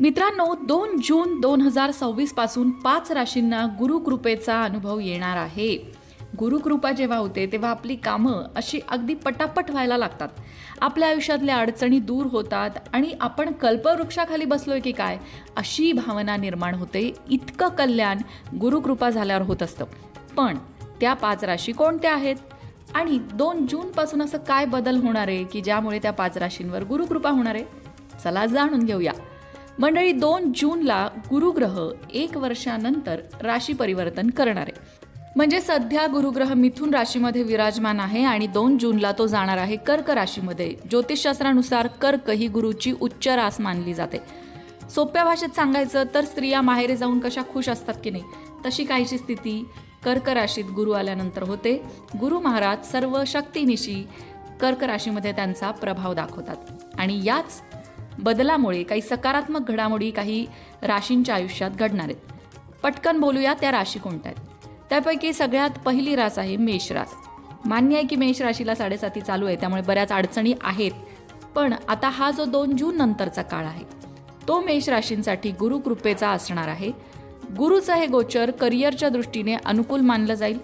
मित्रांनो, 2 जून 2026 पासून 5 राशींना गुरुकृपेचा अनुभव येणार आहे. गुरुकृपा जेव्हा होते तेव्हा आपली कामं अशी अगदी पटापट व्हायला लागतात. आपल्या आयुष्यातल्या अडचणी दूर होतात आणि आपण कल्पवृक्षाखाली बसलोय की काय अशी भावना निर्माण होते. इतकं कल्याण गुरुकृपा झाल्यावर होत असतं. पण त्या 5 राशी कोणत्या आहेत आणि 2 जून पासून असं काय बदल होणार आहे की ज्यामुळे त्या 5 राशींवर गुरुकृपा होणार आहे? चला जाणून घेऊया. मंडळी, 2 जूनला गुरुग्रह 1 वर्षानंतर राशी परिवर्तन करणार आहे. म्हणजे सध्या गुरुग्रह मिथुन राशीमध्ये विराजमान आहे आणि 2 जूनला तो जाणार आहे कर्क राशीमध्ये. ज्योतिषशास्त्रानुसार कर्क ही गुरुची उच्च रास मानली जाते. सोप्या भाषेत सांगायचं तर स्त्रिया माहेरी जाऊन कशा खुश असतात की नाही, तशी काहीशी स्थिती कर्क राशीत गुरु आल्यानंतर होते. गुरु महाराज सर्व शक्तीनिशी कर्क राशीमध्ये त्यांचा प्रभाव दाखवतात आणि याच बदलामुळे काही सकारात्मक घडामोडी काही राशींच्या आयुष्यात घडणार आहेत. पटकन बोलूया त्या राशी कोणत्या आहेत. त्यापैकी सगळ्यात पहिली रास आहे मेष रास. मान्य आहे की मेष राशीला 7.5 चालू आहे, त्यामुळे बऱ्याच अडचणी आहेत. पण आता हा जो 2 जून नंतरचा काळ आहे तो मेष राशींसाठी गुरुकृपेचा असणार आहे. गुरुचं हे गोचर करिअरच्या दृष्टीने अनुकूल मानलं जाईल.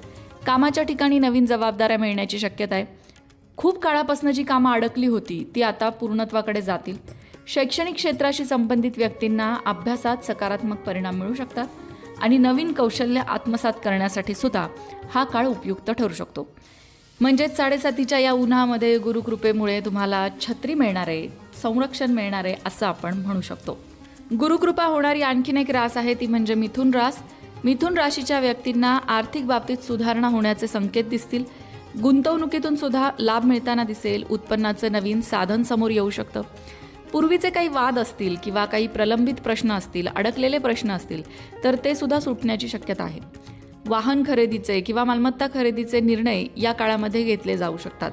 कामाच्या ठिकाणी नवीन जबाबदाऱ्या मिळण्याची शक्यता आहे. खूप काळापासून जी कामं अडकली होती ती आता पूर्णत्वाकडे जातील. शैक्षणिक क्षेत्राशी संबंधित व्यक्तींना अभ्यासात सकारात्मक परिणाम मिळू शकतात आणि नवीन कौशल्य आत्मसात करण्यासाठी सुद्धा हा काळ उपयुक्त ठरू शकतो. म्हणजेच 7.5च्या या उन्हामध्ये गुरुकृपेमुळे तुम्हाला छत्री मिळणार आहे, संरक्षण मिळणार आहे असं आपण म्हणू शकतो. गुरुकृपा होणारी आणखीन एक रास आहे ती म्हणजे मिथुन रास. मिथुन राशीच्या व्यक्तींना आर्थिक बाबतीत सुधारणा होण्याचे संकेत दिसतील. गुंतवणुकीतून सुद्धा लाभ मिळताना दिसेल. उत्पन्नाचं नवीन साधन समोर येऊ शकतं. पूर्वीचे काही वाद असतील किंवा काही प्रलंबित प्रश्न असतील, अडकलेले प्रश्न असतील तर ते सुद्धा सुटण्याची शक्यता आहे. वाहन खरेदीचे किंवा मालमत्ता खरेदीचे निर्णय या काळामध्ये घेतले जाऊ शकतात.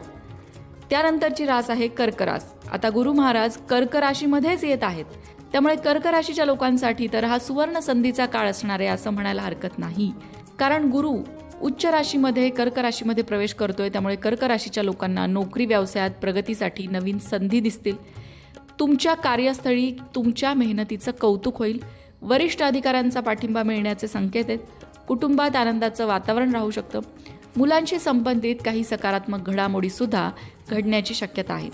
त्यानंतरची रास आहे कर्क रास. आता गुरु महाराज कर्क राशीमध्येच येत आहेत, त्यामुळे कर्क राशीच्या लोकांसाठी तर हा सुवर्ण संधीचा काळ असणार आहे असं म्हणायला हरकत नाही. कारण गुरु उच्च राशीमध्ये कर्क राशीमध्ये प्रवेश करतोय, त्यामुळे कर्क राशीच्या लोकांना नोकरी व्यवसायात प्रगतीसाठी नवीन संधी दिसतील. तुमच्या कार्यस्थळी तुमच्या मेहनतीचं कौतुक होईल. वरिष्ठ अधिकाऱ्यांचा पाठिंबा मिळण्याचे संकेत आहेत. कुटुंबात आनंदाचं वातावरण राहू शकतं. मुलांशी संबंधित काही सकारात्मक घडामोडी सुद्धा घडण्याची शक्यता आहे.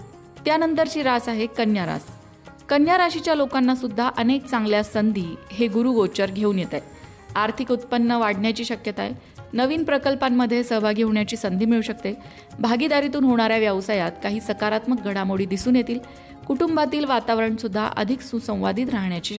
त्यानंतरची रास आहे कन्या रास. कन्या राशीच्या लोकांना सुद्धा अनेक चांगल्या संधी हे गुरुगोचर घेऊन येत आहे. आर्थिक उत्पन्न वाढण्याची शक्यता आहे. नवीन प्रकल्पांमध्ये सहभागी होण्याची संधी मिळू शकते. भागीदारीतून होणाऱ्या व्यवसायात काही सकारात्मक घडामोडी दिसून येतील. कुटुंबातील वातावरण सुद्धा अधिक सुसंवादित राहण्याची